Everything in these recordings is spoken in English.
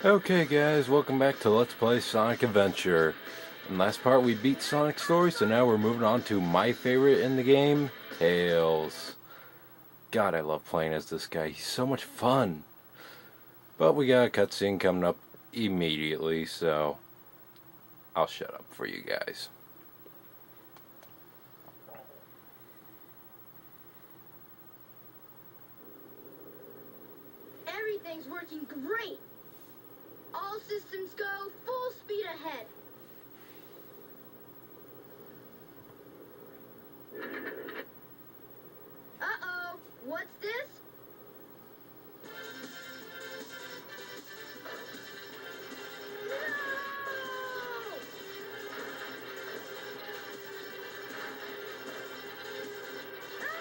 Okay guys, welcome back to Let's Play Sonic Adventure. In the last part we beat Sonic's story, so now we're moving on to my favorite in the game, Tails. God, I love playing as this guy, he's so much fun. But we got a cutscene coming up immediately, so I'll shut up for you guys. Everything's working great. All systems go, full speed ahead. Uh-oh, what's this? No! Ah!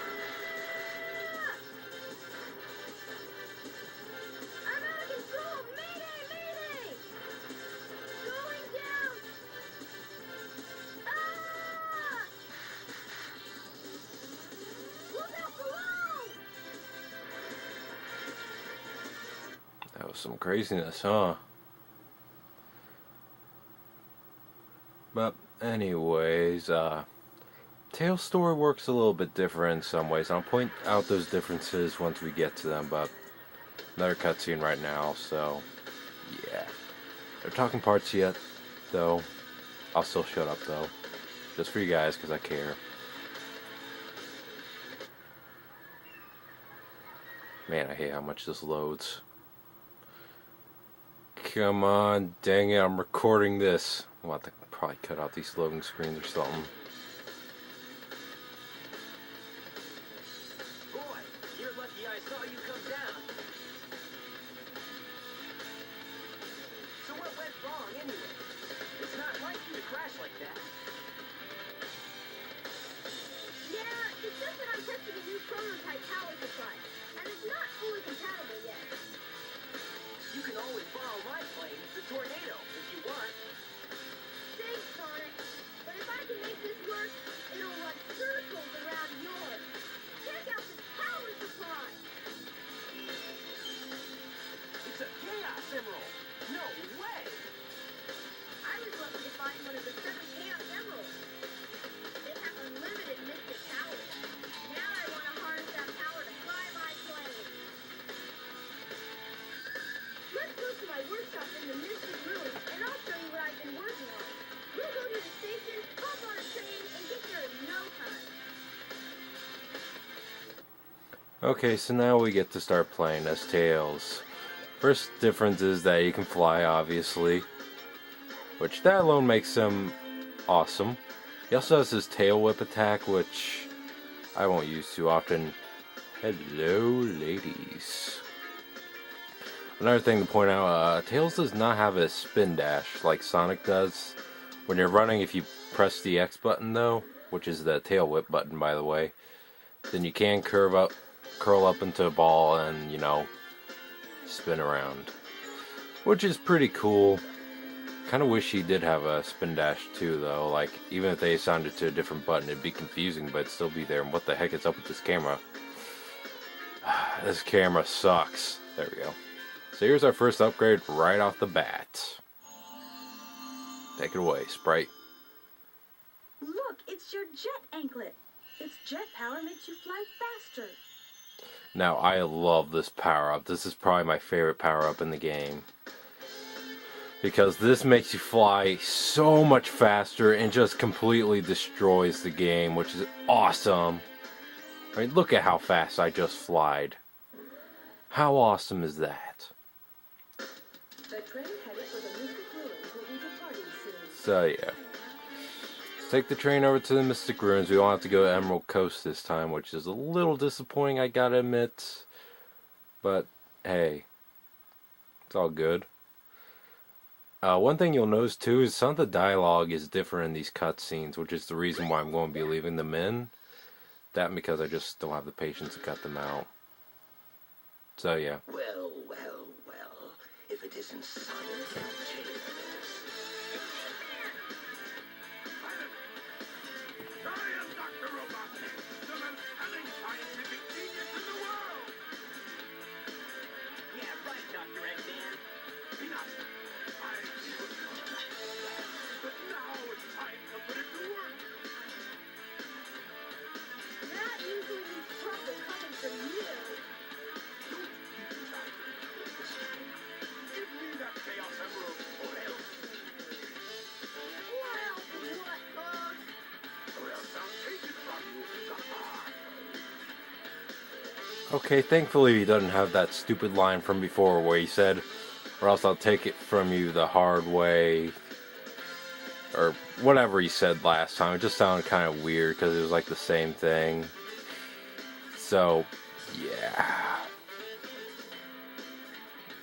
I'm out of control! Mayday! Mayday! Going down! Ah! Look out below! That was some craziness, huh? But anyways, Tails' story works a little bit different in some ways. I'll point out those differences once we get to them, but another cutscene right now, so yeah. No talking parts yet, though. I'll still shut up, though. Just for you guys, because I care. Man, I hate how much this loads. Come on, dang it, I'm recording this. I'll have to probably cut out these loading screens or something. Boy, you're lucky I saw you come down. So what went wrong anyway? It's not like you to crash like that. Yeah, it's just that I'm testing a new prototype power supply, and it's not fully compatible yet. You can always borrow my plane, the Tornado, if you want. Thanks, Sonic. But if I can make this work, it'll run circles around yours. Check out this power supply. It's a Chaos Emerald. No way! I was lucky to find one of the 7 Chaos Emeralds. They have unlimited mystic power. Now I want to harness that power to fly my plane. Let's go to my workshop in the Mystic Ruins, and I'll show you what I've been working on. We'll go to the station, hop on a train, and get there in no time. Okay, so now we get to start playing as Tails. First difference is that he can fly, obviously. Which, that alone makes him awesome. He also has his tail whip attack, which I won't use too often. Hello, ladies. Another thing to point out, Tails does not have a spin dash like Sonic does. When you're running, if you press the X button though, which is the tail whip button by the way, then you can curl up into a ball and, you know, spin around. Which is pretty cool. Kinda wish he did have a spin dash too though, like even if they assigned it to a different button it'd be confusing but it'd still be there. And what the heck is up with this camera? This camera sucks. There we go. So here's our first upgrade right off the bat. Take it away, Sprite. Look, it's your jet anklet. Its jet power makes you fly faster. Now I love this power up. This is probably my favorite power up in the game. Because this makes you fly so much faster and just completely destroys the game, which is awesome. I mean, look at how fast I just flied. How awesome is that? The train headed for the Mystic Ruins will be departing soon. So yeah. Let's take the train over to the Mystic Ruins. We don't have to go to Emerald Coast this time, which is a little disappointing, I gotta admit. But, hey. It's all good. One thing you'll notice too is some of the dialogue is different in these cutscenes, which is the reason why I'm going to be leaving them in. That and because I just don't have the patience to cut them out. So yeah. Well, well, well. If it isn't Sonic and Tails. I am Dr. Robotnik, the most cunning scientific genius in the world! Yeah, right, Dr. Eggman. Enough! Okay, thankfully he doesn't have that stupid line from before where he said, or else I'll take it from you the hard way. Or whatever he said last time. It just sounded kind of weird because it was like the same thing. So, yeah.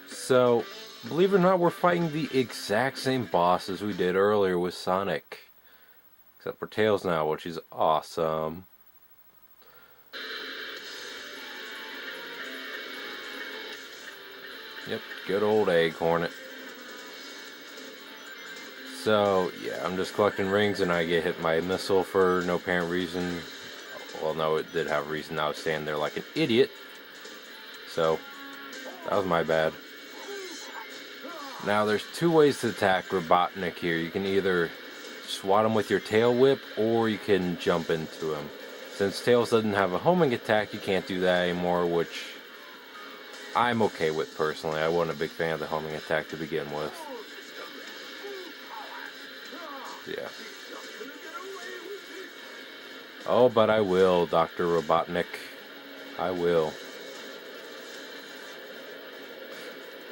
So, believe it or not, we're fighting the exact same boss as we did earlier with Sonic. Except for Tails now, which is awesome. Yep, good old Egg Hornet. So, yeah, I'm just collecting rings and I get hit by a missile for no apparent reason. Well, no, it did have a reason. I was standing there like an idiot. So, that was my bad. Now, there's two ways to attack Robotnik here. You can either swat him with your tail whip, or you can jump into him. Since Tails doesn't have a homing attack, you can't do that anymore, which I'm okay with personally. I wasn't a big fan of the homing attack to begin with. Yeah. Oh, but I will, Dr. Robotnik. I will.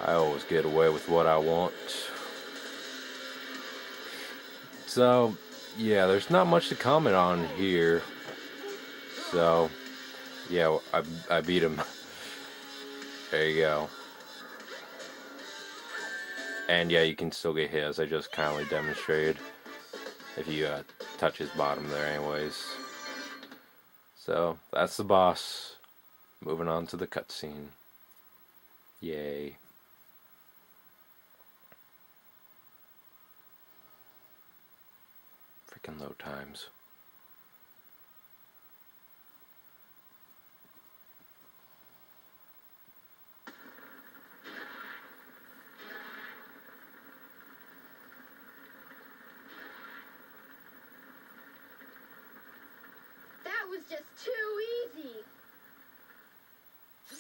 I always get away with what I want. So, yeah, there's not much to comment on here. So, yeah, I beat him. There you go. And yeah, you can still get hit, as I just kindly demonstrated. If you touch his bottom there anyways. So, that's the boss. Moving on to the cutscene. Yay. Freaking load times. That was just too easy.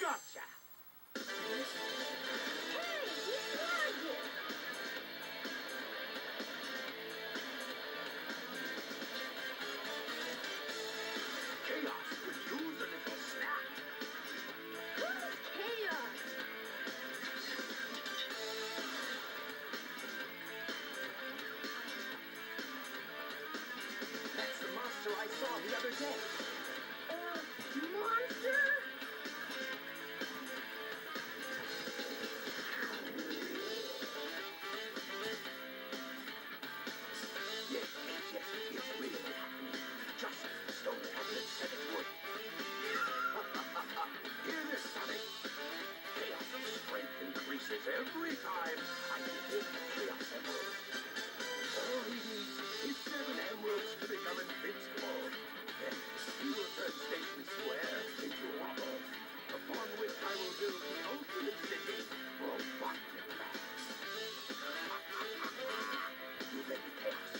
Gotcha. Hey, he snagged it. Chaos could use a little snack. Who's Chaos? That's the monster I saw the other day. Monster? Yes, it's really happening. Just as the stone tablet said it would. Hear this, Sonic. Chaos' strength increases every time I hit the Chaos Emerald. All he needs is 7 emeralds to become invincible. Then he will turn Station Square into rubble, upon which I will build the ultimate city, Robotnik Land. You ready, Chaos?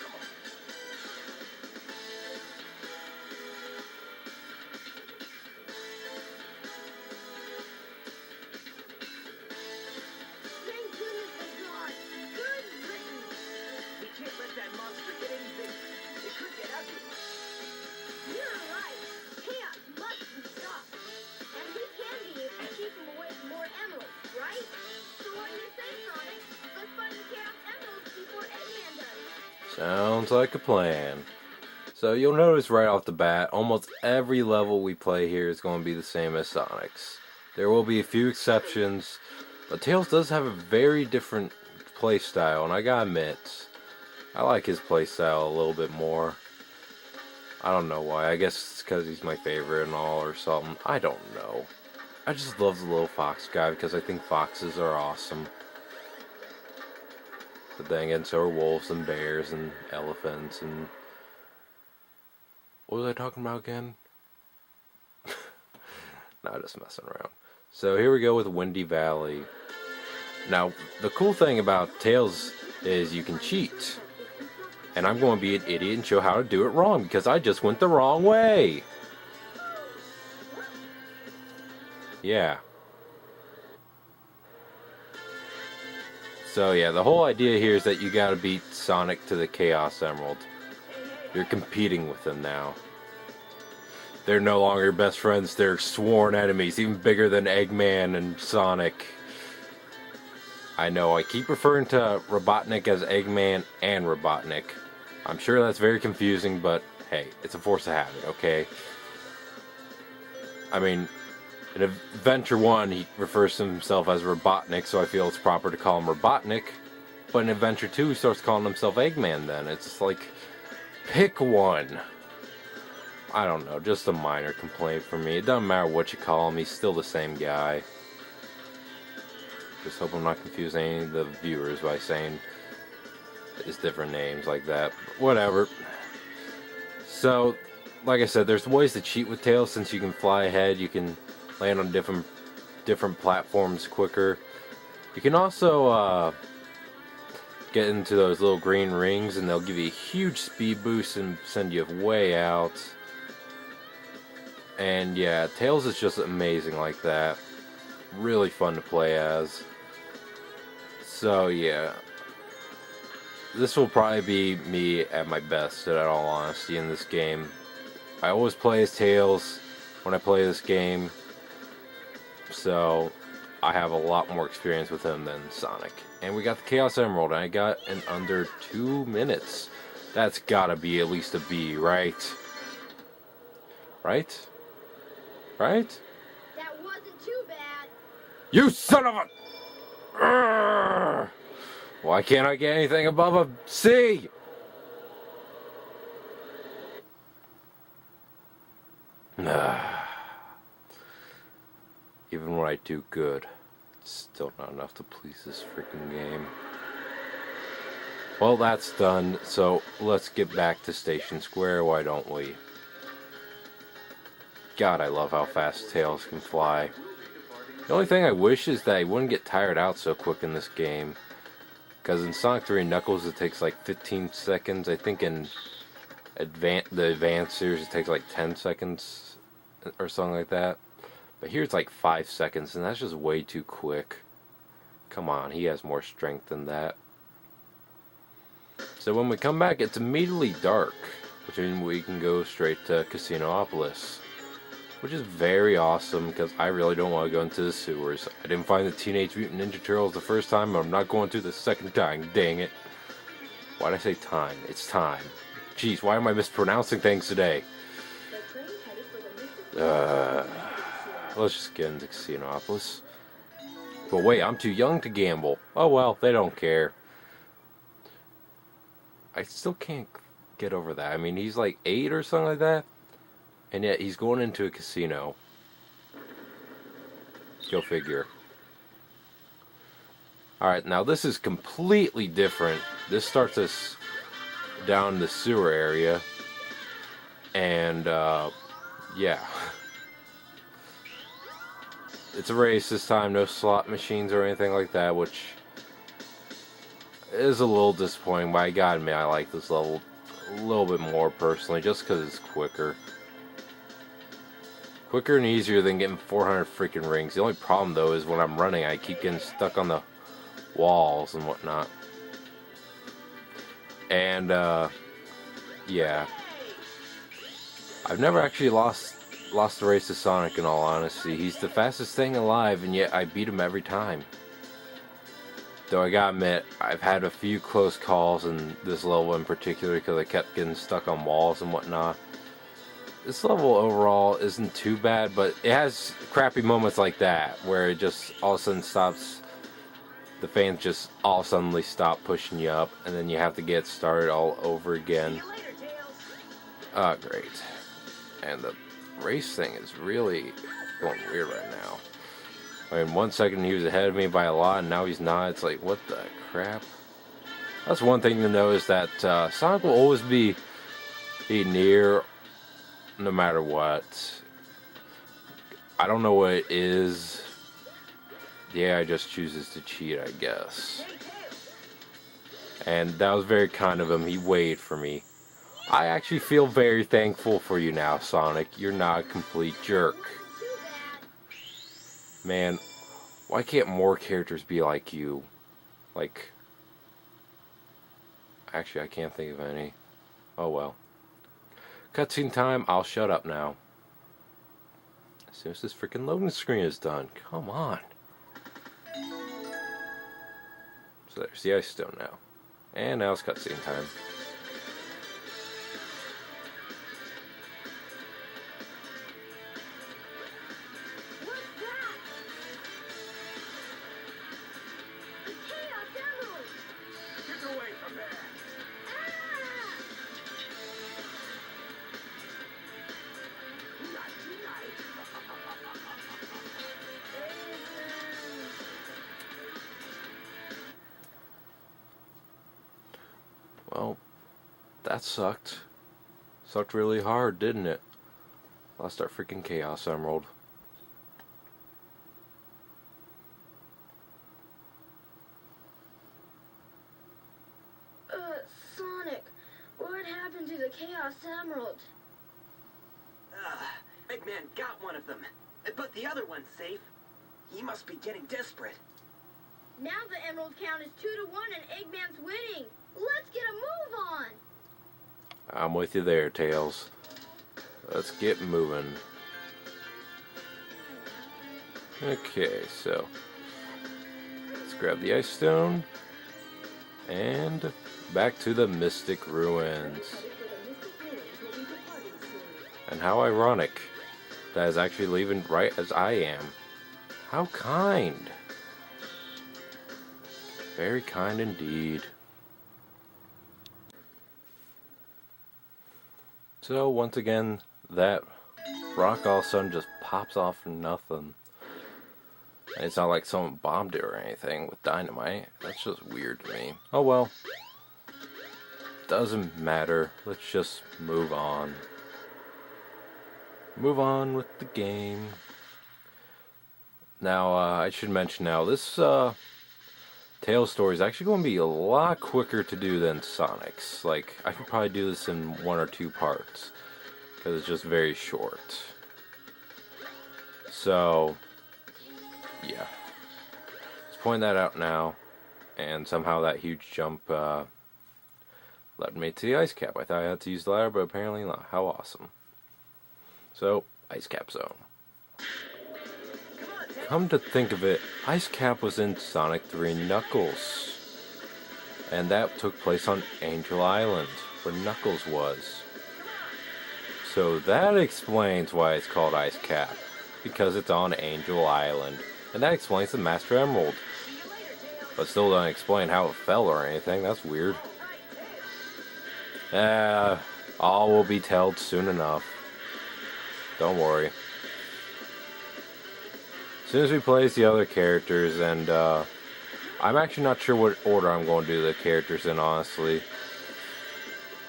Come on. Thank goodness they gone. Good riddance. We can't let that monster get any bigger. It could get ugly. You're right. Chaos must be stopped. And we can be if we keep him away from more emeralds, right? So what do you say, Sonic? Let's find the Chaos Emeralds before Eggman does. Sounds like a plan. So you'll notice right off the bat, almost every level we play here is going to be the same as Sonic's. There will be a few exceptions, but Tails does have a very different playstyle, and I gotta admit, I like his playstyle a little bit more. I don't know why. I guess it's because he's my favorite and all or something. I don't know. I just love the little fox guy because I think foxes are awesome. But then again, so are wolves and bears and elephants and... What was I talking about again? Nah, just messing around. So here we go with Windy Valley. Now, the cool thing about Tails is you can cheat. And I'm going to be an idiot and show how to do it wrong because I just went the wrong way. Yeah. So yeah, the whole idea here is that you gotta beat Sonic to the Chaos Emerald. You're competing with him now. they're no longer best friends, they're sworn enemies, even bigger than Eggman and Sonic. I know, I keep referring to Robotnik as Eggman and Robotnik. I'm sure that's very confusing, but hey, it's a force of habit, okay? I mean, in Adventure 1, he refers to himself as Robotnik, so I feel it's proper to call him Robotnik. But in Adventure 2, he starts calling himself Eggman then. It's just like, pick one. I don't know, just a minor complaint for me. It doesn't matter what you call him, he's still the same guy. Just hope I'm not confusing any of the viewers by saying his different names like that. But whatever. So, like I said, there's ways to cheat with Tails since you can fly ahead, you can land on different platforms quicker. You can also get into those little green rings and they'll give you a huge speed boost and send you way out. And yeah, Tails is just amazing like that. Really fun to play as. So yeah, this will probably be me at my best, in all honesty, in this game. I always play as Tails when I play this game, so I have a lot more experience with him than Sonic. And we got the Chaos Emerald, and I got in under 2 minutes. That's gotta be at least a B, right? Right? Right? That wasn't too bad. You son of a... Urgh! Why can't I get anything above a C? Even when I do good, it's still not enough to please this freaking game. Well, that's done, so let's get back to Station Square, why don't we? God, I love how fast Tails can fly. The only thing I wish is that he wouldn't get tired out so quick in this game. Because in Sonic 3 Knuckles it takes like 15 seconds. I think in the Advanced series it takes like 10 seconds or something like that. But here it's like 5 seconds and that's just way too quick. Come on, he has more strength than that. So when we come back it's immediately dark. Which means we can go straight to Casinopolis. Which is very awesome because I really don't want to go into the sewers. I didn't find the Teenage Mutant Ninja Turtles the first time, but I'm not going to the second time. Dang it. Why'd I say time? It's time. Jeez, why am I mispronouncing things today? Let's just get into Casinopolis. But wait, I'm too young to gamble. Oh well, they don't care. I still can't get over that. I mean, he's like 8 or something like that. And yet he's going into a casino. Go figure. Alright, now this is completely different. This starts us down the sewer area. And, yeah. It's a race this time, no slot machines or anything like that, which is a little disappointing, but I gotta admit I like this level a little bit more personally, just because it's quicker. Quicker and easier than getting 400 freaking rings. The only problem though is when I'm running I keep getting stuck on the walls and whatnot. And yeah. I've never actually lost the race to Sonic in all honesty. He's the fastest thing alive and yet I beat him every time. Though I gotta admit, I've had a few close calls in this level in particular because I kept getting stuck on walls and whatnot. This level overall isn't too bad, but it has crappy moments like that where it just all of a sudden stops. The fans just all suddenly stop pushing you up, and then you have to get started all over again. Ah, great. And the race thing is really going weird right now. I mean, 1 second he was ahead of me by a lot, and now he's not. It's like, what the crap? That's one thing to know is that Sonic will always be near. No matter what. I don't know what it is. Yeah, I just chooses to cheat, I guess. And that was very kind of him. He waited for me. I actually feel very thankful for you now, Sonic. You're not a complete jerk. Man, why can't more characters be like you? Like... Actually, I can't think of any. Oh well. Cutscene time, I'll shut up now. As soon as this freaking loading screen is done. Come on. So there's the ice stone now. And now it's cutscene time. What's that? A Chaos Emerald! Get away from there! Ah! Nighty night. Well, that sucked. Sucked really hard, didn't it? Lost our freaking Chaos Emerald. Sonic, what happened to the Chaos Emerald? Eggman got one of them, but the other one's safe. He must be getting desperate. Now the emerald count is 2-1 and Eggman's winning. Let's get a move on. I'm with you there, Tails. Let's get moving. Okay, so let's grab the ice stone and back to the Mystic Ruins. And how ironic that is actually leaving right as I am. How kind. Very kind indeed. So once again, that rock all of a sudden just pops off from nothing. And it's not like someone bombed it or anything with dynamite. That's just weird to me. Oh well. Doesn't matter. Let's just move on. Move on with the game. Now, I should mention now, this Tails story is actually going to be a lot quicker to do than Sonic's. Like, I could probably do this in 1 or 2 parts, because it's just very short. So, yeah. Let's point that out now, and somehow that huge jump led me to the ice cap. I thought I had to use the ladder, but apparently not. How awesome. So, ice cap zone. Come to think of it, Ice Cap was in Sonic 3 Knuckles. And that took place on Angel Island, where Knuckles was. So that explains why it's called Ice Cap. Because it's on Angel Island. And that explains the Master Emerald. But still doesn't explain how it fell or anything, that's weird. All will be told soon enough. Don't worry. As soon as we play as the other characters, and I'm actually not sure what order I'm going to do the characters in, honestly.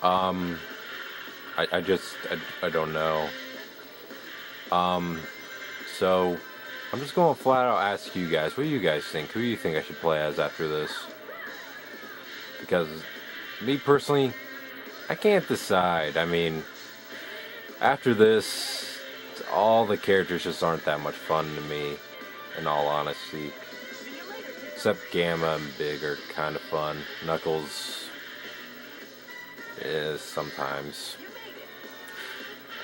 I don't know. So I'm just going to flat out ask you guys, what do you guys think? Who do you think I should play as after this? Because me personally, I can't decide. I mean, after this, all the characters just aren't that much fun to me, in all honesty. Except Gamma and Big are kind of fun. Knuckles is sometimes.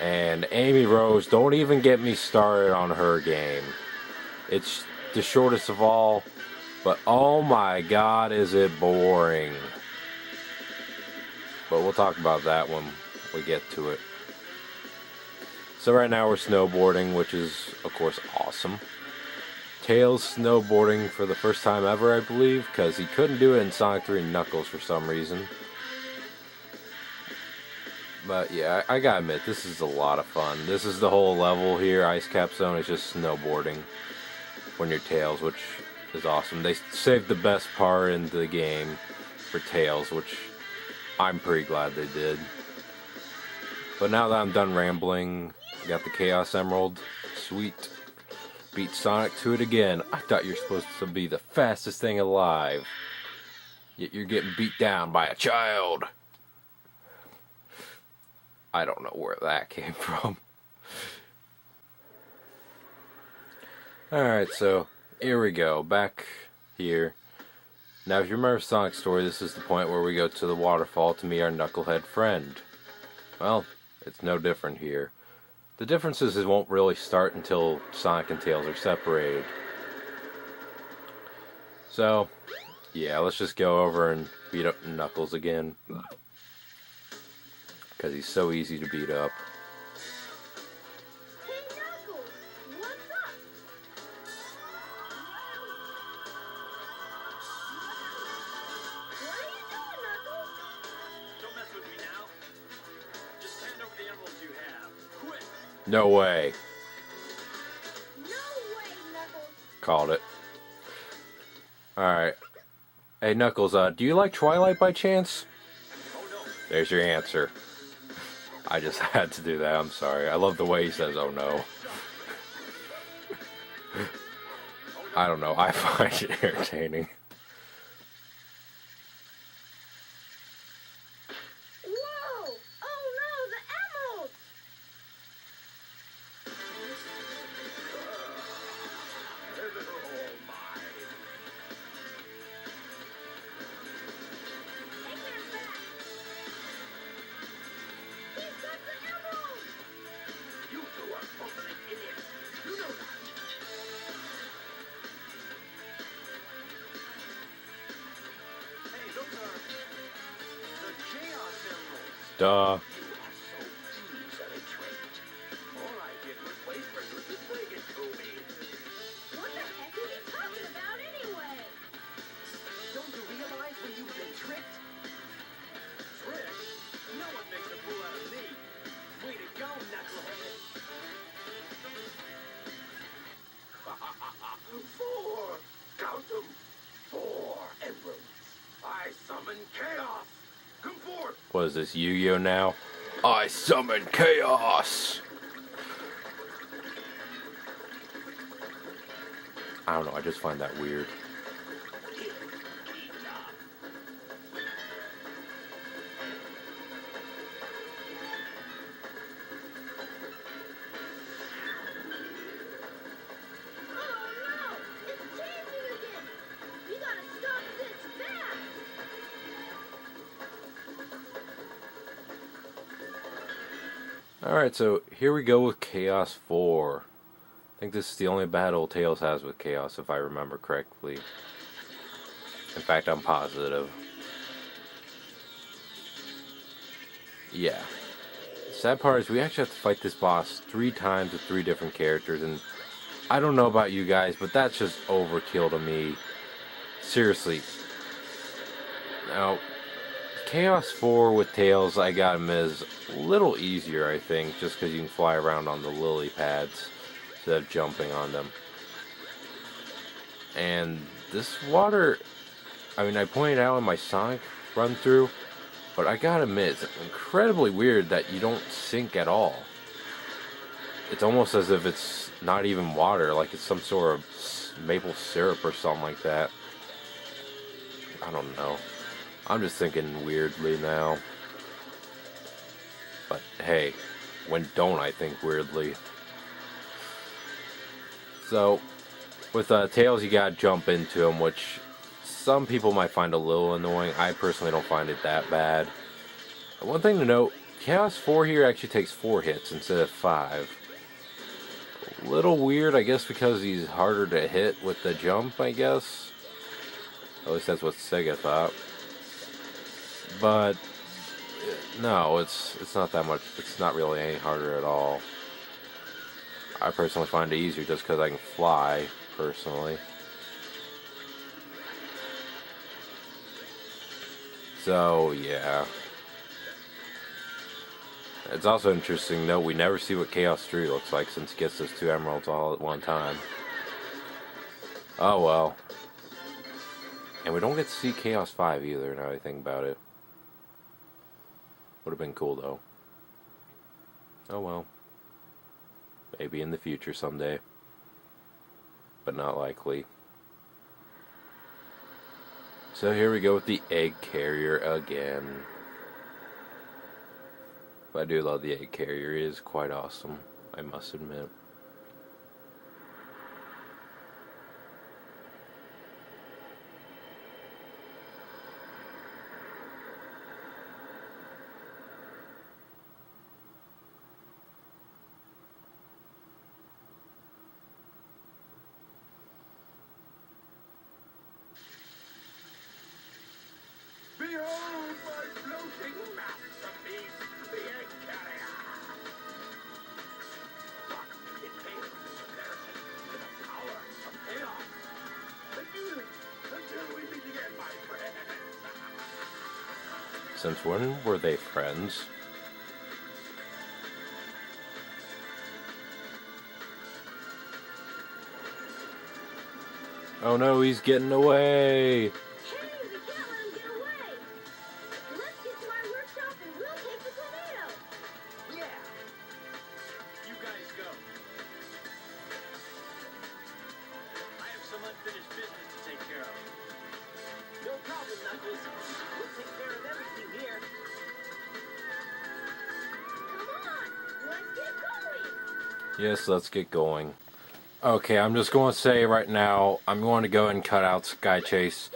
And Amy Rose, don't even get me started on her game. It's the shortest of all, but oh my god, is it boring. But we'll talk about that when we get to it. So right now we're snowboarding, which is, of course, awesome. Tails snowboarding for the first time ever, I believe, because he couldn't do it in Sonic 3 Knuckles for some reason. But yeah, I gotta admit, this is a lot of fun. This is the whole level here, Ice Cap Zone, is just snowboarding when you're Tails, which is awesome. They saved the best part in the game for Tails, which I'm pretty glad they did. But now that I'm done rambling, got the Chaos Emerald, sweet. Beat Sonic to it again. I thought you're supposed to be the fastest thing alive. Yet you're getting beat down by a child. I don't know where that came from. Alright, so here we go. Back here. Now if you remember Sonic's story, this is the point where we go to the waterfall to meet our knucklehead friend. Well, it's no different here. The differences won't really start until Sonic and Tails are separated. So, yeah, let's just go over and beat up Knuckles again. Because he's so easy to beat up. Hey, Knuckles, what's up? What are you doing, Knuckles? Don't mess with me now. Just hand over the emeralds you have. Quick! No way. No way, Knuckles. Called it. Alright. Hey, Knuckles, do you like Twilight by chance? Oh no. There's your answer. I just had to do that, I'm sorry. I love the way he says, oh no. I don't know, I find it irritating. Whoa! Oh no, the emeralds! And they're all mine. Take them back! He's got the emeralds! You two are bumbling idiots. You know that. Hey, those are the Chaos Emeralds. Duh. You are so easily tricked. All I did was wait for you to bring it to me. What the heck is he talking about anyway? Don't you realize when you've been tricked? Tricked? No one makes a fool out of me. Way to go, knucklehead. Four! Count them! 4 emeralds. I summon chaos. Come forth! What is this, Yu-Gi-Oh now? I summon chaos! I don't know, I just find that weird. Oh no! It's changing again! We gotta stop this fast! Alright, so here we go with Chaos 4. I think this is the only battle Tails has with Chaos, if I remember correctly. In fact, I'm positive. Yeah. The sad part is we actually have to fight this boss 3 times with 3 different characters, and I don't know about you guys, but that's just overkill to me. Seriously. Now, Chaos 4 with Tails, I got him is a little easier, I think, just because you can fly around on the lily pads instead of jumping on them. And this water, I mean, I pointed out in my Sonic run through, but I gotta admit, it's incredibly weird that you don't sink at all. It's almost as if it's not even water, like it's some sort of maple syrup or something like that. I don't know. I'm just thinking weirdly now. But hey, when don't I think weirdly? So, with Tails, you gotta jump into him, which some people might find a little annoying. I personally don't find it that bad. One thing to note, Chaos 4 here actually takes 4 hits instead of 5. A little weird, I guess, because he's harder to hit with the jump, I guess. At least that's what Sega thought. But no, it's not that much. It's not really any harder at all. I personally find it easier just because I can fly, personally. So, yeah. It's also interesting, though, we never see what Chaos 3 looks like since he gets those 2 emeralds all at one time. Oh, well. And we don't get to see Chaos 5 either, now that I think about it. Would have been cool, though. Oh, well. Maybe in the future someday. But not likely. So here we go with the egg carrier again. But I do love the egg carrier. It is quite awesome, I must admit. crushing masterpiece, the egg carrier. But it pales in comparison to the power of chaos. Until we meet again, my friends. Since when were they friends? Oh no, he's getting away! Hey, we can't let him get away. Let's get to my workshop and we'll take the tornado. Yeah. You guys go. I have some unfinished business to take care of. No problem, Knuckles. We'll take care of everything here. Come on, let's get going. Yes, let's get going. Okay, I'm just going to say right now, I'm going to go and cut out Sky Chase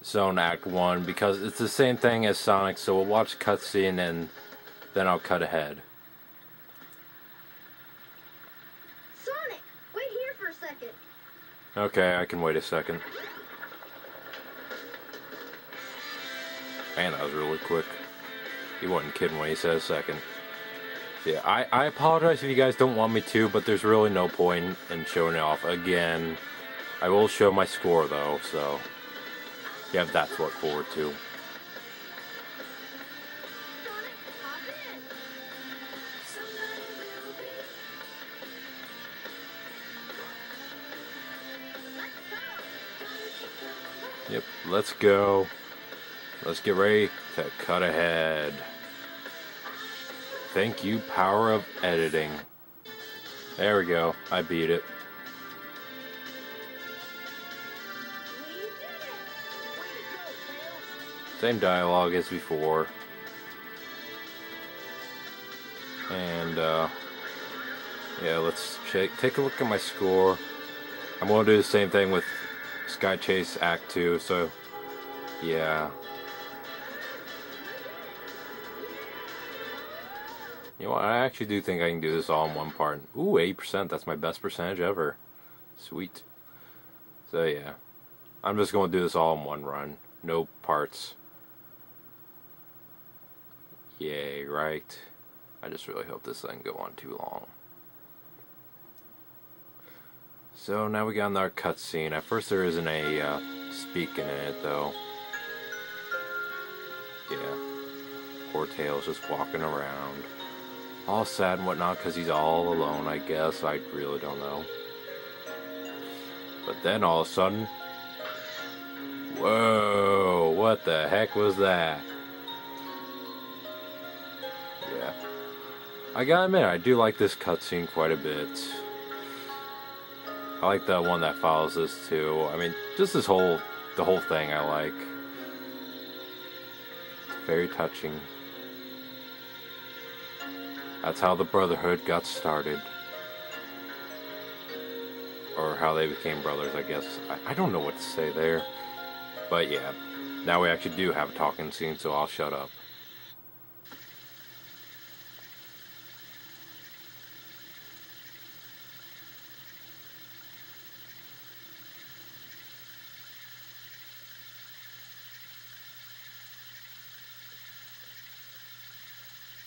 Zone Act 1 because it's the same thing as Sonic, so we'll watch the cutscene and then I'll cut ahead. Sonic, wait here for a second. Okay, I can wait a second. Man, that was really quick. He wasn't kidding when he said a second. Yeah, I apologize if you guys don't want me to, but there's really no point in showing it off again. I will show my score though, so you have that to look forward to. Sonic, hop in. Somebody will be. Let's go. Yep, let's go. Let's get ready to cut ahead. Thank you, power of editing. There we go. I beat it. We did it. Way to go, Tails. Same dialogue as before. And, yeah, let's take a look at my score. I'm going to do the same thing with Sky Chase Act 2, so, yeah. You know what, I actually do think I can do this all in one part. Ooh, 80%, that's my best percentage ever. Sweet. So, yeah. I'm just going to do this all in one run. No parts. Yay, right? I just really hope this doesn't go on too long. So now we got another cutscene. At first there isn't a speaking in it though. Yeah. Poor Tails just walking around. All sad and whatnot because he's all alone, I guess. I really don't know. But then all of a sudden... Whoa! What the heck was that? Yeah. I gotta admit, I do like this cutscene quite a bit. I like the one that follows this too. I mean, just the whole thing I like. It's very touching. That's how the Brotherhood got started. Or how they became brothers, I guess. I don't know what to say there. But yeah, now we actually do have a talking scene, so I'll shut up.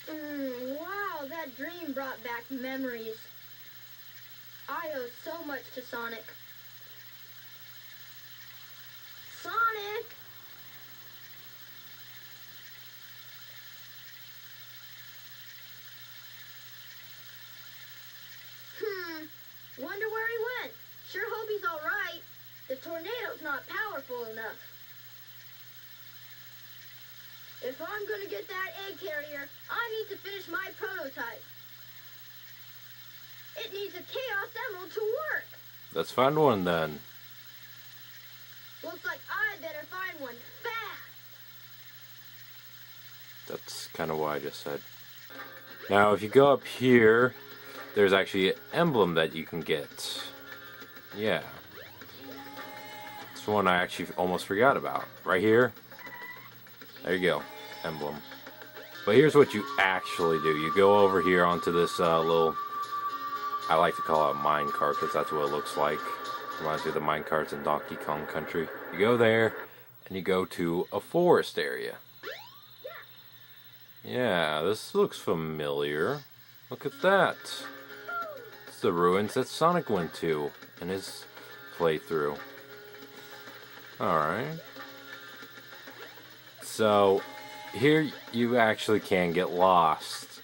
Wow, that dream brought back memories. I owe so much to Sonic. Sonic! Wonder where he went. Sure hope he's all right. The tornado's not powerful enough. If I'm gonna get that egg carrier, I need to finish my prototype. It needs a Chaos Emerald to work. Let's find one then. Looks like I better find one fast. That's kind of what I just said. Now, if you go up here, there's actually an emblem that you can get. Yeah. It's one I actually almost forgot about. Right here. There you go. Emblem. But here's what you actually do. You go over here onto this little... I like to call it a minecart because that's what it looks like. Reminds me of the minecarts in Donkey Kong Country. You go there, and you go to a forest area. Yeah, this looks familiar. Look at that. It's the ruins that Sonic went to in his playthrough. Alright. So, here you actually can get lost.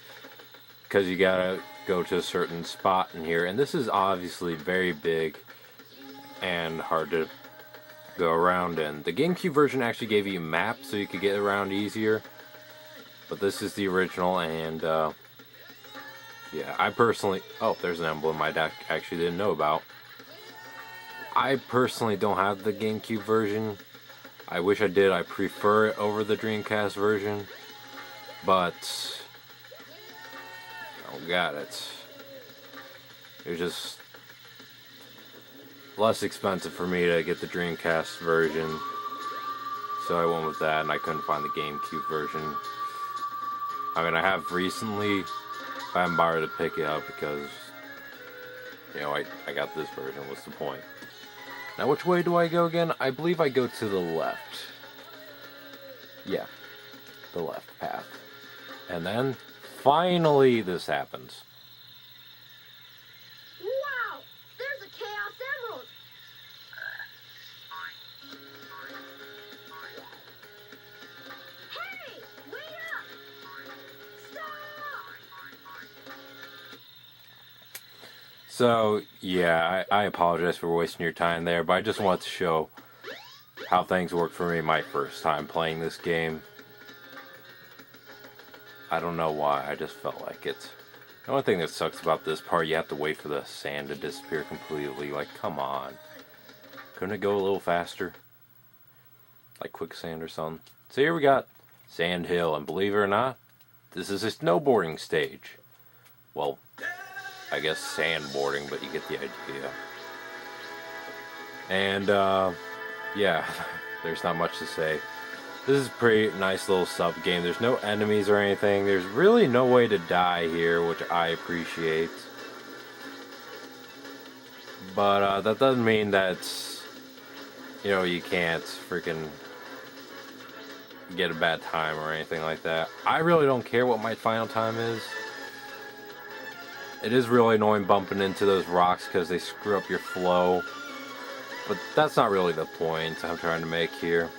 Because you gotta go to a certain spot in here. And this is obviously very big and hard to go around in. The GameCube version actually gave you maps so you could get around easier. But this is the original, and yeah, I personally... Oh, there's an emblem I actually didn't know about. I personally don't have the GameCube version. I wish I did. I prefer it over the Dreamcast version. But I don't got it. It's just less expensive for me to get the Dreamcast version. So I went with that, and I couldn't find the GameCube version. I mean, I have recently, but I haven't bothered to pick it up because, you know, I got this version. What's the point? Now, which way do I go again? I believe I go to the left. Yeah, the left path. And then, finally, this happens. Wow! There's a Chaos Emerald! Hey! Wait up! Stop! So, yeah, I apologize for wasting your time there, but I just want to show how things worked for me my first time playing this game. I don't know why, I just felt like it. The only thing that sucks about this part, you have to wait for the sand to disappear completely. Like, come on. Couldn't it go a little faster? Like quicksand or something. So here we got Sand Hill, and believe it or not, this is a snowboarding stage. Well, I guess sandboarding, but you get the idea. And, yeah, there's not much to say. This is a pretty nice little sub-game. There's no enemies or anything. There's really no way to die here, which I appreciate. But, that doesn't mean that, you know, you can't freaking get a bad time or anything like that. I really don't care what my final time is. It is really annoying bumping into those rocks because they screw up your flow. But that's not really the point I'm trying to make here.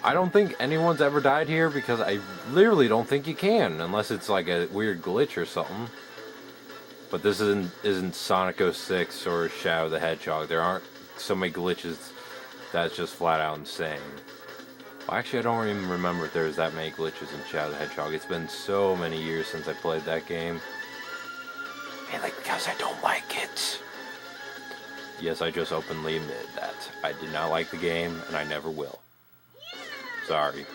I don't think anyone's ever died here because I literally don't think you can, unless it's like a weird glitch or something. But this isn't Sonic 06 or Shadow the Hedgehog. There aren't so many glitches that's just flat out insane. Well, actually, I don't even remember if there's that many glitches in Shadow the Hedgehog. It's been so many years since I played that game. And like, because I don't like it. Yes, I just openly admit that. I did not like the game, and I never will. Sorry.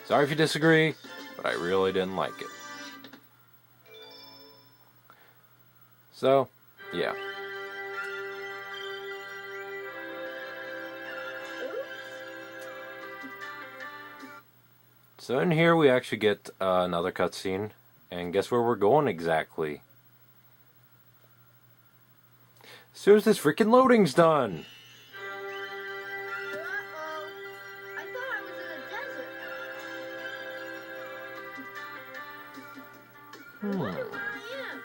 Sorry if you disagree, but I really didn't like it. So, yeah. So in here we actually get another cutscene, and guess where we're going exactly? As soon as this freaking loading's done! Uh-oh. I thought I was in a desert. I wonder where I am.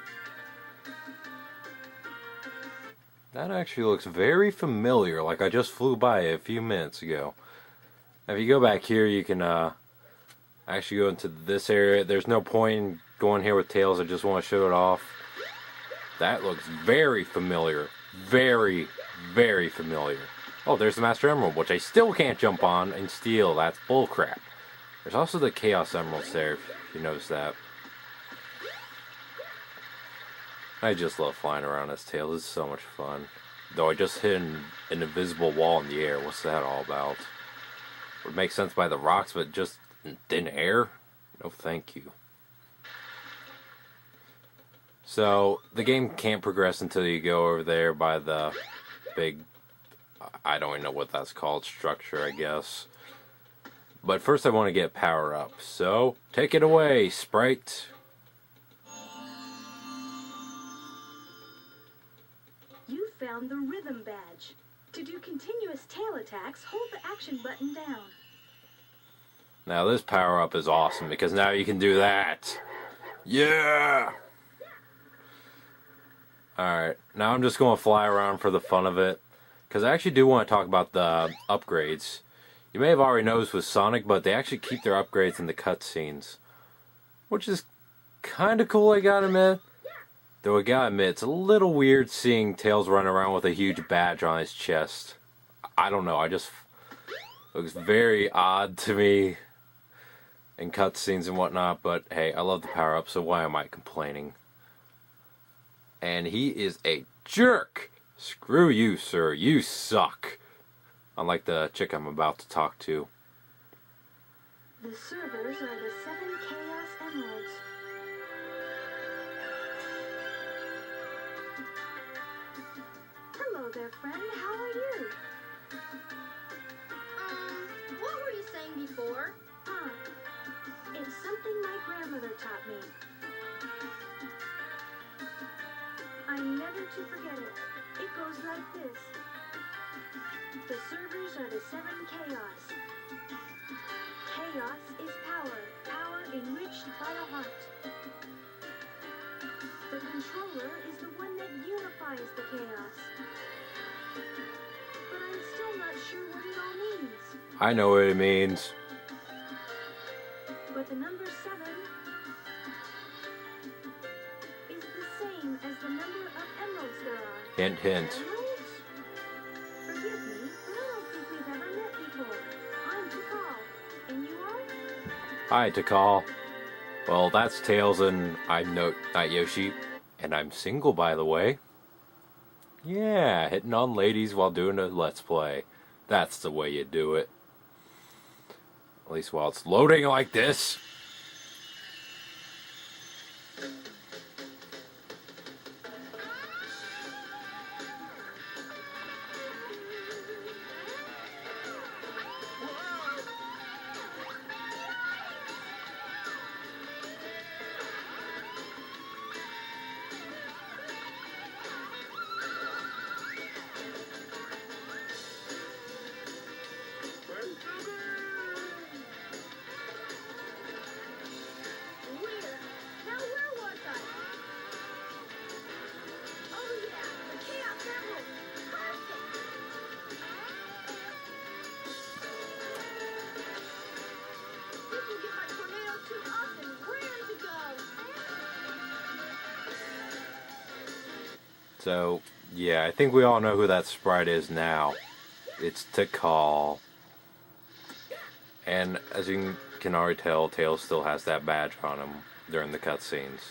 That actually looks very familiar, like I just flew by it a few minutes ago. If you go back here, you can actually go into this area. There's no point in going here with Tails, I just want to show it off. That looks very familiar. Very, very familiar. Oh, there's the Master Emerald, which I still can't jump on and steal. That's bullcrap. There's also the Chaos Emeralds there, if you notice that. I just love flying around as Tails. This is so much fun. Though I just hit an invisible wall in the air. What's that all about? Would make sense by the rocks, but just in thin air? No thank you. So, the game can't progress until you go over there by the big, I don't even know what that's called, structure, I guess. But first I want to get power up. So, take it away, Sprite. You found the rhythm badge. To do continuous tail attacks, hold the action button down. Now this power-up is awesome because now you can do that. Yeah! Alright, now I'm just going to fly around for the fun of it. Because I actually do want to talk about the upgrades. You may have already noticed with Sonic, but they actually keep their upgrades in the cutscenes. Which is kind of cool, I gotta admit. Though I gotta admit, it's a little weird seeing Tails run around with a huge badge on his chest. I don't know, it looks very odd to me in cutscenes and whatnot, but hey, I love the power-up, so why am I complaining? And he is a jerk! Screw you, sir, you suck! Unlike the chick I'm about to talk to. The servers are the 7 Chaos Emeralds. Hello there, friend. How are you? What were you saying before? It's something my grandmother taught me. I'm never to forget it. It goes like this. The servers are the 7 Chaos. Chaos is power. Power enriched by a heart. The controller is the one that unifies the chaos. But I'm still not sure what it all means. I know what it means. But the number 7 is the same as the number of emeralds there are. Hint, hint. Emeralds? Forgive me, but I don't think we've ever met before. I'm Tikal, and you are? Hi, Tikal. Well, that's Tails, and I'm not Yoshi, and I'm single, by the way. Yeah, hitting on ladies while doing a Let's Play. That's the way you do it. At least while it's loading like this. Weird. Now where was I? Oh yeah, the Chaos Emerald. Perfect. This will get my tornado suit up and ready to go. So, yeah, I think we all know who that sprite is now. It's Tikal. And as you can already tell, Tails still has that badge on him during the cutscenes.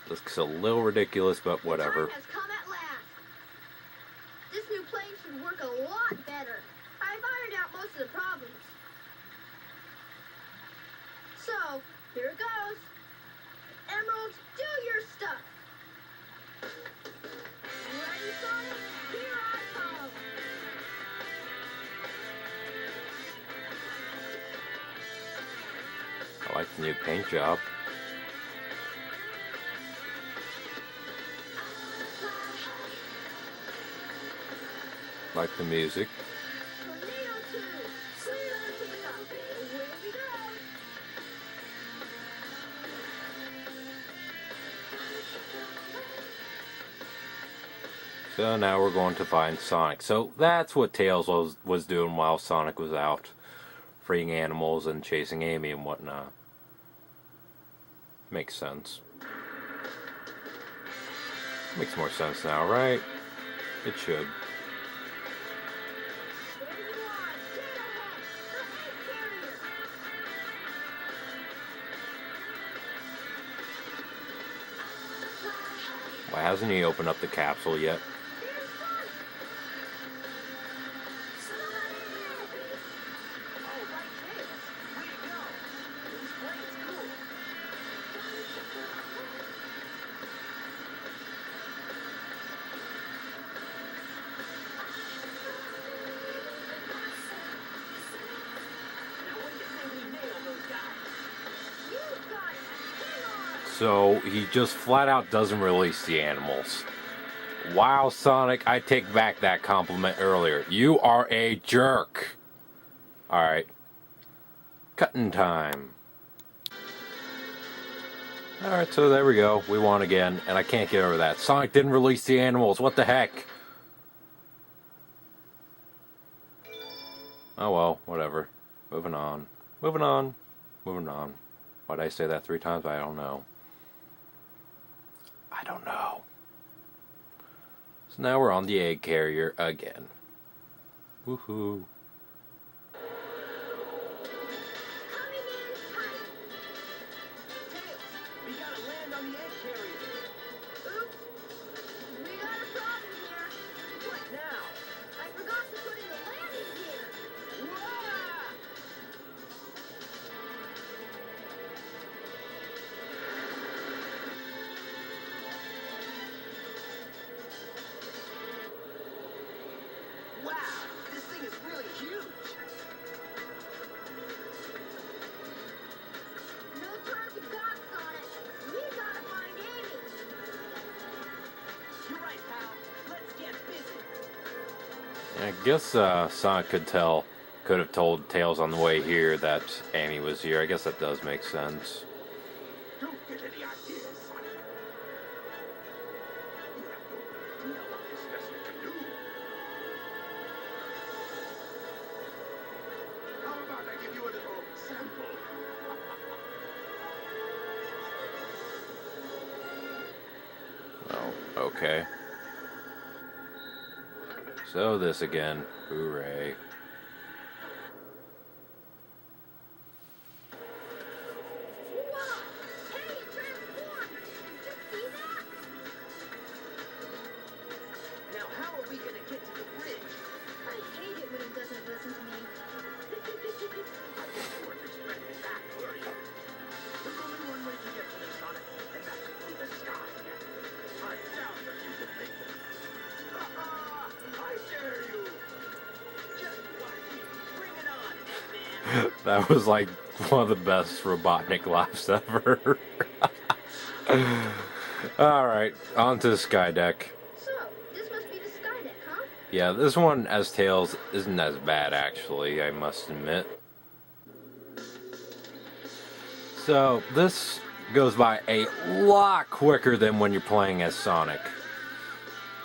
Looks a little ridiculous, but whatever. The time has come at last. This new plane should work a lot better. I've ironed out most of the problems. So, here it goes. Emeralds, do your stuff. Ready, Sonic? Here I come. I like the new paint job. Like the music. Tornado 2, clear the pickup. Away we go. So now we're going to find Sonic. So that's what Tails was doing while Sonic was out freeing animals and chasing Amy and whatnot. Makes sense. Makes more sense now, right? It should. There you are, dead ahead. The egg carrier. Why hasn't he opened up the capsule yet? There's Sonic. Oh, right, Tails. Way to go. This plane's cool. Now what do you say we nail those guys? You got it. Hang on. So he just flat out doesn't release the animals. Wow, Sonic, I take back that compliment earlier. You are a jerk. Alright. Cutting time. Alright, so there we go. We won again, and I can't get over that. Sonic didn't release the animals. What the heck? Oh well, whatever. Moving on. Moving on. Moving on. Why'd I say that 3 times? I don't know. I don't know. So now we're on the egg carrier again. Woohoo. Coming in tight. Tails, we gotta land on the egg carrier. Oops. We got a problem here. What now? I forgot to put in the landing gear. Whoa! Wow, this thing is really huge. No time to gawk, Sonic. We gotta find Amy. You're right, pal. Let's get busy. I guess Sonic could have told Tails on the way here that Amy was here. I guess that does make sense. Don't get any ideas, Sonic. You have no idea what this vessel can do. How about I give you a little sample? Well, okay. So this again. Hooray. Whoa! Hey, it transformed! Did you see that? Now, how are we gonna get to the bridge? I hate it when it doesn't listen to me. I guess you weren't expecting that, were you? There's only one way to get to the Sonic, and that's through the sky. I doubt that you can make it. I dare you! Just watch me. Bring it on, Eggman. That was like one of the best Robotnik laughs ever. Alright, on to the sky deck. So, this must be the sky deck, huh? Yeah, this one as Tails isn't as bad actually, I must admit. So, this goes by a lot quicker than when you're playing as Sonic.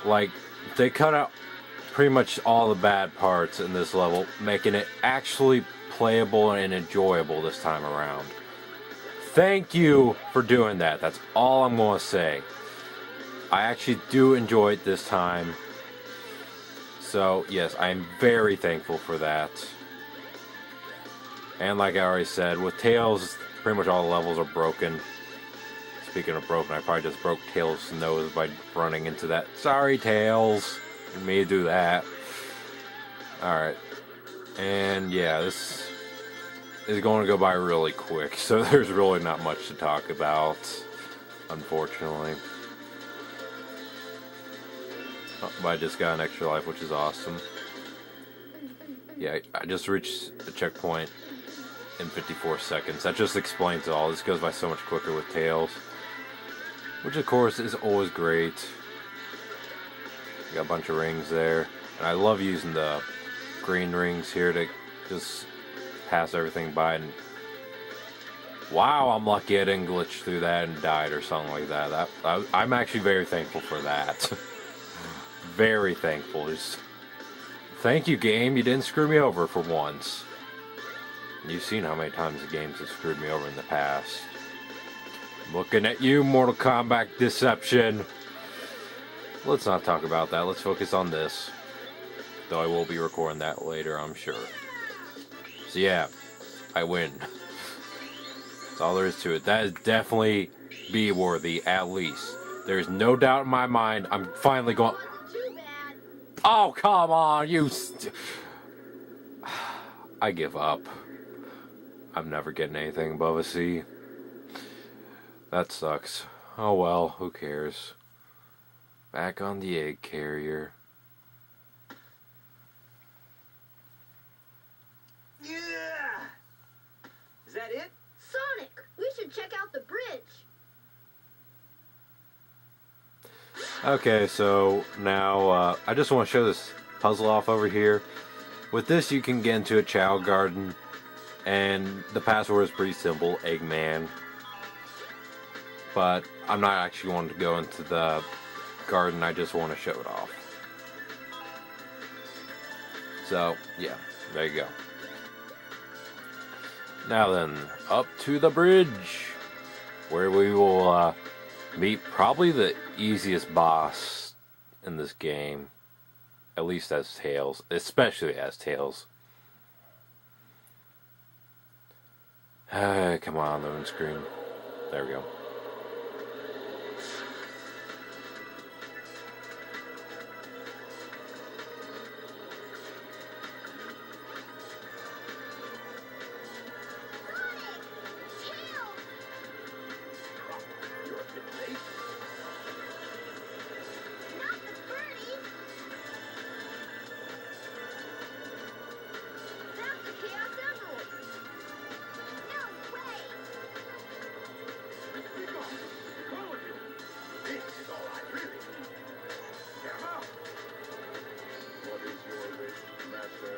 Like, they cut out pretty much all the bad parts in this level, making it actually playable and enjoyable this time around. Thank you for doing that. That's all I'm going to say. I actually do enjoy it this time. So, yes, I'm very thankful for that. And like I already said, with Tails, pretty much all the levels are broken. Speaking of broken, I probably just broke Tails' nose by running into that. Sorry, Tails. Didn't mean to do that. Alright. And yeah, this is going to go by really quick, so there's really not much to talk about, unfortunately. Oh, but I just got an extra life, which is awesome. Yeah, I just reached the checkpoint in 54 seconds. That just explains it all. This goes by so much quicker with Tails, which of course is always great. Got a bunch of rings there, and I love using the green rings here to just pass everything by. And wow, I'm lucky I didn't glitch through that and died or something like that. I'm actually very thankful for that. Very thankful. Just thank you, game. You didn't screw me over for once. You've seen how many times the games have screwed me over in the past. Looking at you, Mortal Kombat Deception. Let's not talk about that. Let's focus on this. Though I will be recording that later, I'm sure. So yeah, I win. That's all there is to it. That is definitely B-worthy, at least. There's no doubt in my mind. I'm finally going... Wasn't too bad. Oh, come on, you... I give up. I'm never getting anything above a C. That sucks. Oh well, who cares? Back on the egg carrier. Yeah! Is that it? Sonic, we should check out the bridge. Okay, so now I just want to show this puzzle off over here. With this, you can get into a child garden And the password is pretty simple, Eggman. But I'm not actually wanting to go into the garden, I just want to show it off. So, yeah, there you go. Now then, up to the bridge, where we will meet probably the easiest boss in this game. At least as Tails, especially as Tails. Come on, loading screen. There we go. You're a bit late. Not the birdie. That's the Chaos Emerald. No way. Be gone. All of you. This is all I really need. Gamma! What is your wish, Master?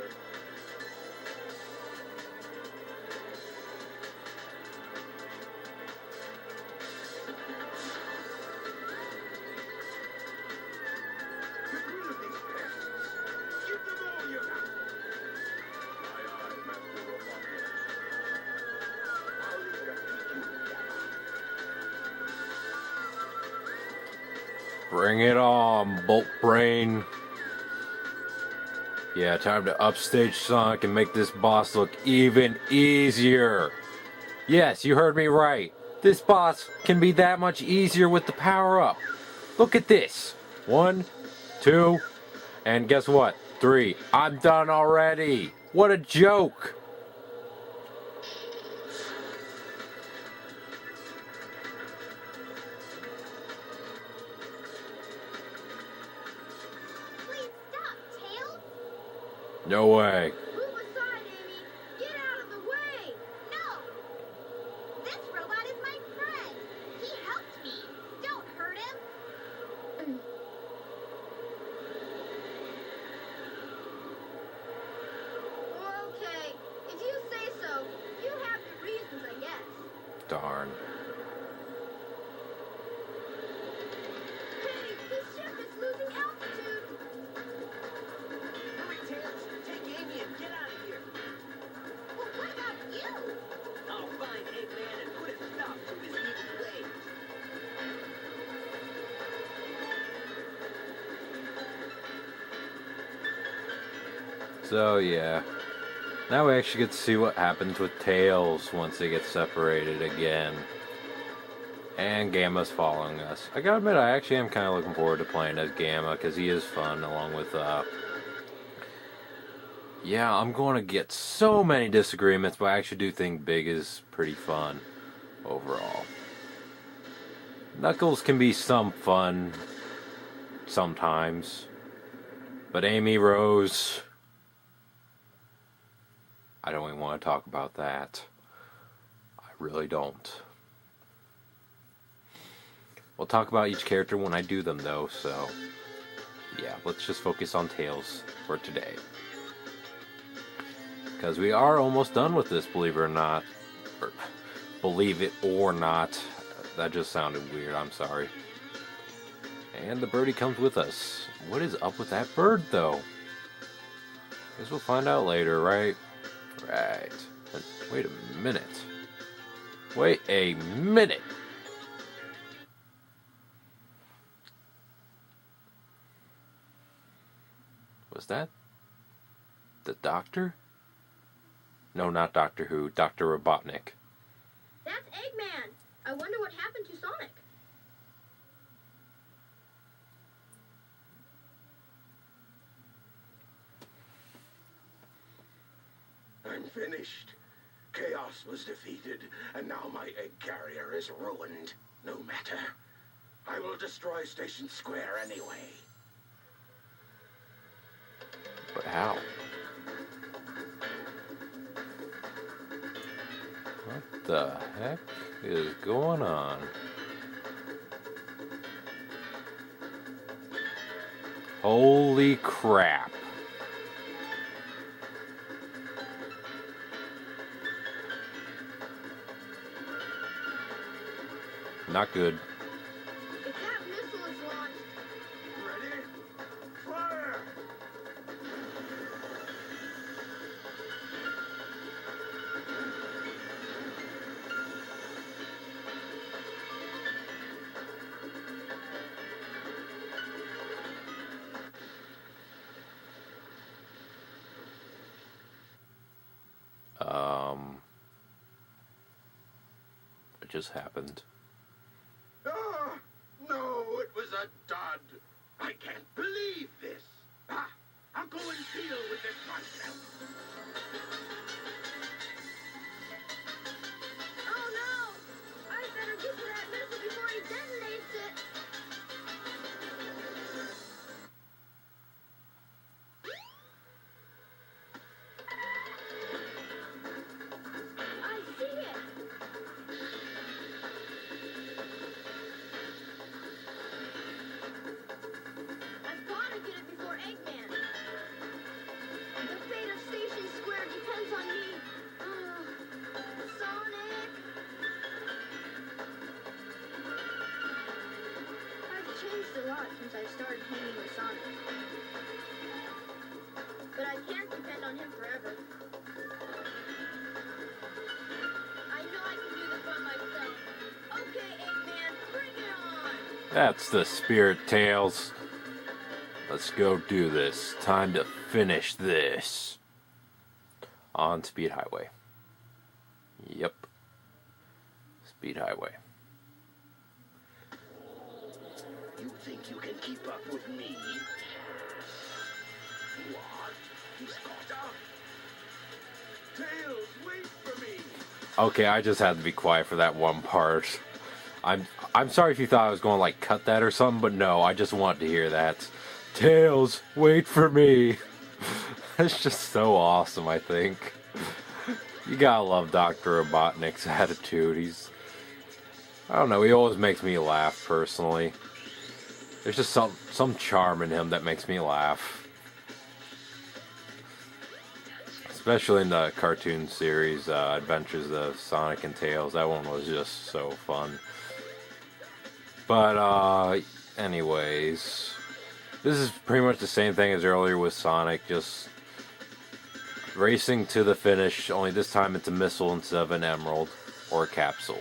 Get rid of these pests. Give them all you got. Aye, Master Robotnik. I'll leave it up to you, Gamma. Bring it on, Bolt Brain. Yeah, time to upstage Sonic and make this boss look even easier. Yes, you heard me right. This boss can be that much easier with the power-up. Look at this. 1, 2, and guess what? 3. I'm done already. What a joke. Please stop, Tails. No way. Move aside, Amy. Get out of the way. No. This robot is my friend. He helped me. Don't hurt him. Okay, if you say so. You have your reasons, I guess. Darn. Hey, this ship is losing altitude. Hurry, Tails. Take Amy and get out of here. Well, what about you? I'll find Eggman and put a stop to his evil ways. So yeah, now we actually get to see what happens with Tails once they get separated again. And Gamma's following us. I gotta admit, I actually am kind of looking forward to playing as Gamma, because he is fun, along with, yeah, I'm going to get so many disagreements, but I actually do think Big is pretty fun, overall. Knuckles can be some fun, sometimes. But Amy Rose, I don't even want to talk about that. I really don't. We'll talk about each character when I do them, though, so yeah, let's just focus on Tails for today. Because we are almost done with this, believe it or not. Or, believe it or not. That just sounded weird, I'm sorry. And the birdie comes with us. What is up with that bird, though? Guess we'll find out later, right? Right. Wait a minute. Wait a minute! Was that the Doctor? No, not Doctor Who. Dr. Robotnik. That's Eggman. I wonder what happened to Sonic. I'm finished. Chaos was defeated, and now my egg carrier is ruined. No matter. I will destroy Station Square anyway. But how? What the heck is going on? Holy crap. Not good. If that missile is launched, Ready? Fire! It just happened. Ah, no, it was a dud. I can't believe this. Ah, I'll go and deal with this myself. oh no! I better get to that missile before he detonates it. I see it. I've got to get it before Eggman. The fate of Station Square depends on me. Sonic! I've changed a lot since I started hanging with Sonic. But I can't depend on him forever. I know I can do this by myself. Okay, Eggman, bring it on! That's the spirit, Tails. Let's go do this. Time to finish this. On Speed Highway. Yep. Speed Highway. You think you can keep up with me? What? He's caught up. Tails, wait for me. Okay, I just had to be quiet for that one part. I'm sorry if you thought I was going to like cut that or something, but no, I just wanted to hear that. Tails, wait for me. That's just so awesome, I think. You gotta love Dr. Robotnik's attitude. I don't know, he always makes me laugh personally. There's just some charm in him that makes me laugh. Especially in the cartoon series, Adventures of Sonic and Tails. That one was just so fun. But, anyways. This is pretty much the same thing as earlier with Sonic, just racing to the finish, only this time it's a missile instead of an emerald or a capsule.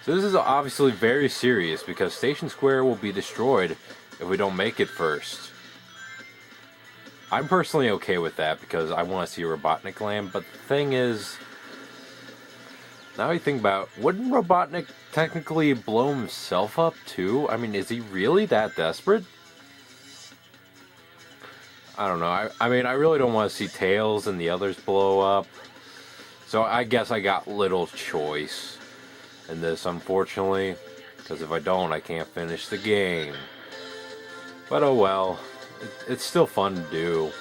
So this is obviously very serious because Station Square will be destroyed if we don't make it first. I'm personally okay with that because I want to see Robotnik land, but the thing is, now you think about, wouldn't Robotnik technically blow himself up too? I mean, is he really that desperate? I don't know. I mean, I really don't want to see Tails and the others blow up. So I guess I got little choice in this, unfortunately. Because if I don't, I can't finish the game. But oh well. It's still fun to do.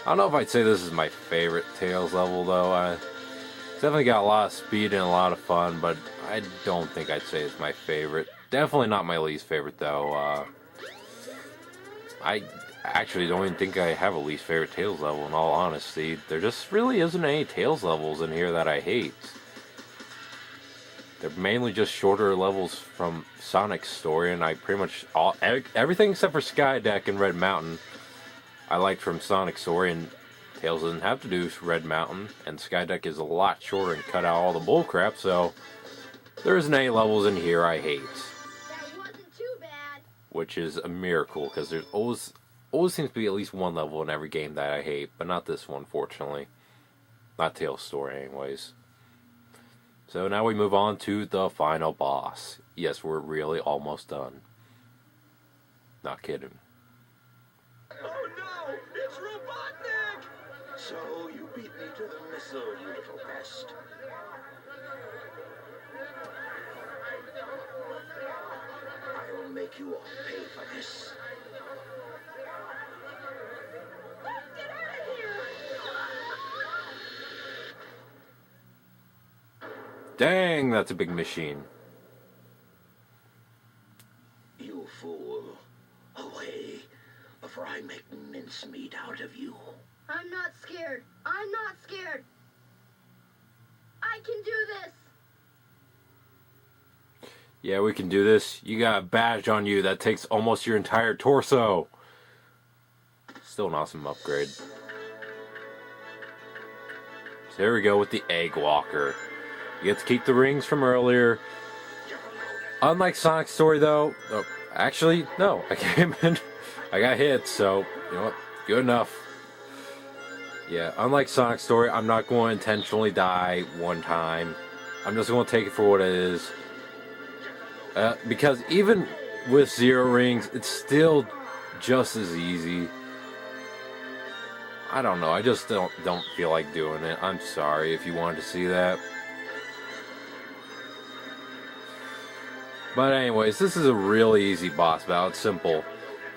I don't know if I'd say this is my favorite Tails level, though. It's definitely got a lot of speed and a lot of fun, but I don't think I'd say it's my favorite. Definitely not my least favorite, though. I actually don't even think I have a least favorite Tails level, in all honesty. There just really isn't any Tails levels in here that I hate. They're mainly just shorter levels from Sonic's story, and I pretty much everything except for Skydeck and Red Mountain I liked from Sonic's story, and Tails doesn't have to do Red Mountain, and Skydeck is a lot shorter and cut out all the bullcrap, so there isn't any levels in here I hate. That wasn't too bad. Which is a miracle, because there's always seems to be at least one level in every game that I hate, but not this one, fortunately. Not Tails' story, anyways. So now we move on to the final boss. Yes, we're really almost done. Not kidding. Oh no, it's Robotnik! So you beat me to the missile, you little pest. I'll make you all pay for this. Let's get out of here! Dang, that's a big machine. You fool. Away, before I make mincemeat out of you. I'm not scared. I'm not scared. I can do this. Yeah, we can do this. You got a badge on you that takes almost your entire torso. Still an awesome upgrade. So here we go with the Egg Walker. You get to keep the rings from earlier. Unlike Sonic's story, though, actually, no, I came in, I got hit, so, you know what, good enough. Yeah, unlike Sonic's story, I'm not going to intentionally die one time. I'm just going to take it for what it is. Because even with 0 rings, it's still just as easy. I don't know, I just don't feel like doing it. I'm sorry if you wanted to see that. But anyways, this is a really easy boss battle. It's simple.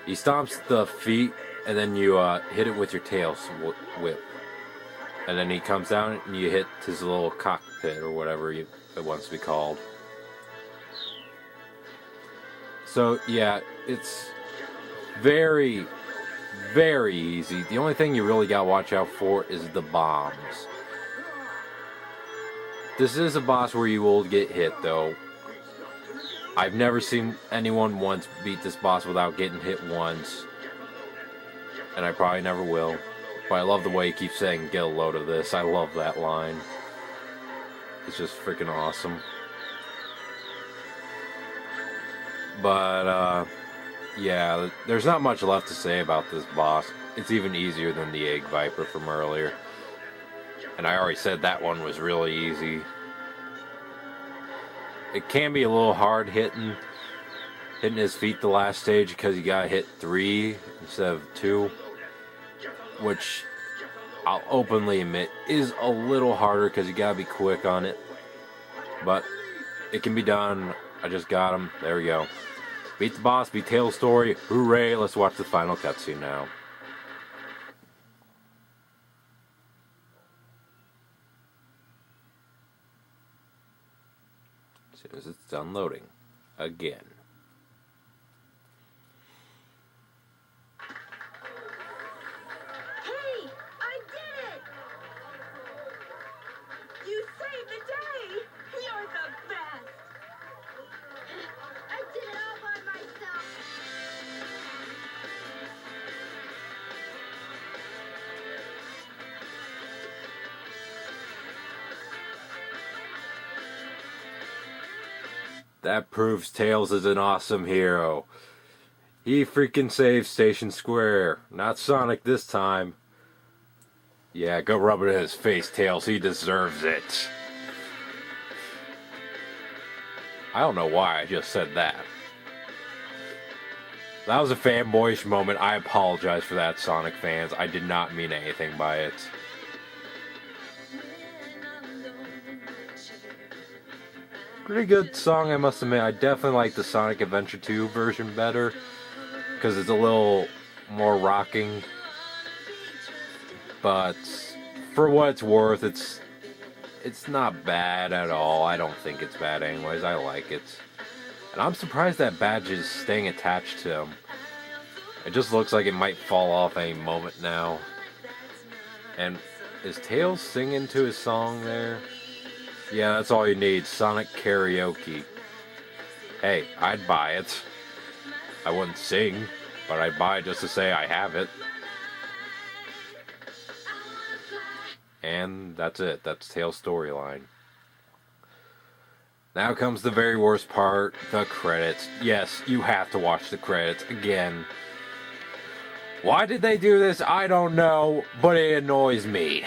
He stomps the feet, and then you hit it with your tail whip. And then he comes down, and you hit his little cockpit, or whatever it wants to be called. So, yeah, it's very, very easy. The only thing you really gotta watch out for is the bombs. This is a boss where you will get hit, though. I've never seen anyone once beat this boss without getting hit once. And I probably never will. But I love the way he keeps saying, get a load of this. I love that line. It's just freaking awesome. But, yeah, there's not much left to say about this boss. It's even easier than the Egg Viper from earlier. And I already said that one was really easy. It can be a little hard hitting his feet the last stage because you gotta hit 3 instead of 2, which I'll openly admit is a little harder because you gotta be quick on it, but it can be done. I just got him. There we go. Beat the boss, beat Tails' story. Hooray! Let's watch the final cutscene now. As soon as it's done loading. Again. Hey, I did it! You saved the day! You're the best! I did it all by myself! That proves Tails is an awesome hero. He freaking saved Station Square. Not Sonic this time. Yeah, go rub it in his face, Tails. He deserves it. I don't know why I just said that. That was a fanboyish moment. I apologize for that, Sonic fans. I did not mean anything by it. Pretty good song, I must admit. I definitely like the Sonic Adventure 2 version better because it's a little more rocking. But for what it's worth, it's not bad at all. I don't think it's bad anyways. I like it. And I'm surprised that badge is staying attached to him. It just looks like it might fall off any moment now. And is Tails singing to his song there? Yeah, that's all you need. Sonic Karaoke. Hey, I'd buy it. I wouldn't sing, but I'd buy it just to say I have it. And that's it. That's Tails' storyline. Now comes the very worst part, the credits. Yes, you have to watch the credits again. Why did they do this? I don't know, but it annoys me.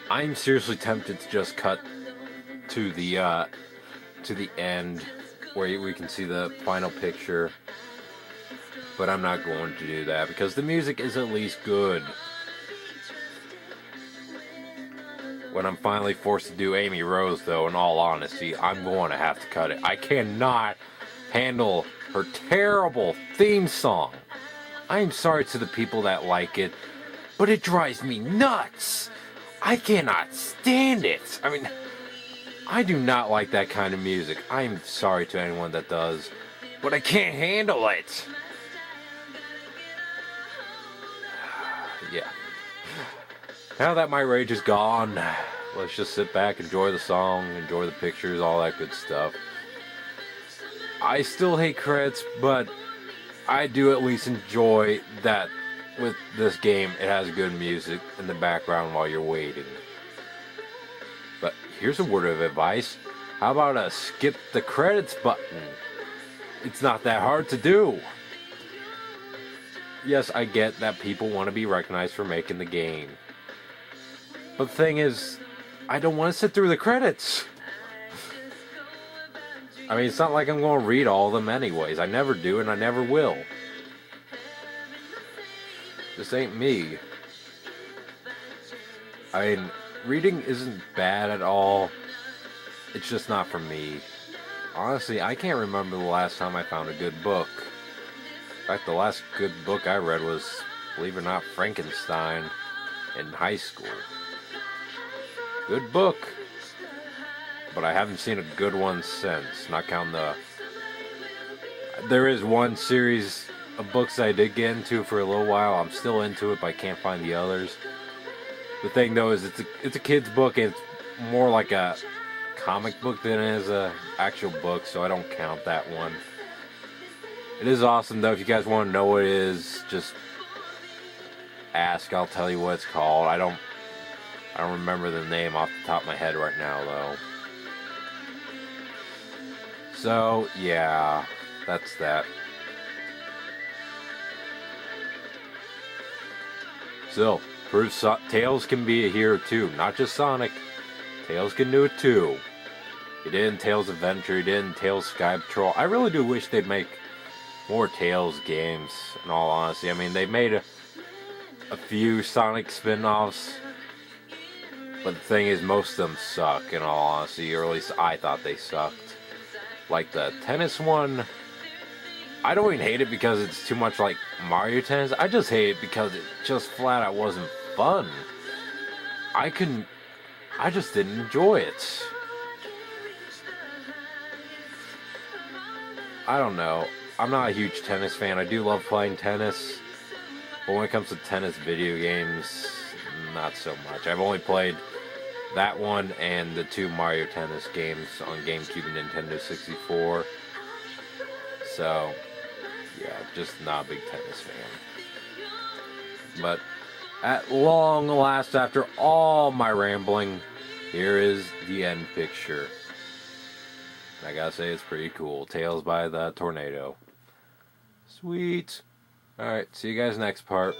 I'm seriously tempted to just cut to the end where we can see the final picture, but I'm not going to do that because the music is at least good. When I'm finally forced to do Amy Rose, though, in all honesty, I'm going to have to cut it. I cannot handle her terrible theme song. I'm sorry to the people that like it, but it drives me nuts. I cannot stand it. I mean, I do not like that kind of music. I'm sorry to anyone that does, but I can't handle it. Yeah. Now that my rage is gone, let's just sit back, enjoy the song, enjoy the pictures, all that good stuff. I still hate credits, but I do at least enjoy that with this game it has good music in the background while you're waiting. But here's a word of advice. How about a skip the credits button? It's not that hard to do. Yes, I get that people want to be recognized for making the game. But the thing is, I don't want to sit through the credits. I mean, it's not like I'm going to read all of them anyways. I never do and I never will. This ain't me. I mean, reading isn't bad at all. It's just not for me. Honestly, I can't remember the last time I found a good book. In fact, the last good book I read was, believe it or not, Frankenstein in high school. Good book. But I haven't seen a good one since. Not counting the... There is one series of books I did get into for a little while. I'm still into it, but I can't find the others. The thing, though, is it's a kid's book, and it's more like a comic book than it is a actual book, so I don't count that one. It is awesome, though. If you guys want to know what it is, just ask. I'll tell you what it's called. I don't remember the name off the top of my head right now, though. So, yeah, that's that. So, proves Tails can be a hero too, not just Sonic. Tails can do it too. He did in Tails Adventure, he did in Tails Sky Patrol. I really do wish they'd make more Tails games, in all honesty. I mean, they made a few Sonic spin-offs, but the thing is, most of them suck, in all honesty, or at least I thought they sucked. Like the tennis one, I don't even hate it because it's too much like Mario Tennis. I just hate it because it just flat out wasn't fun. I just didn't enjoy it. I don't know. I'm not a huge tennis fan. I do love playing tennis. But when it comes to tennis video games, not so much. I've only played that one and the 2 Mario Tennis games on GameCube and Nintendo 64. So, yeah, just not a big tennis fan. But at long last, after all my rambling, here is the end picture. And I gotta say, it's pretty cool. Tails by the tornado. Sweet. Alright, see you guys next part.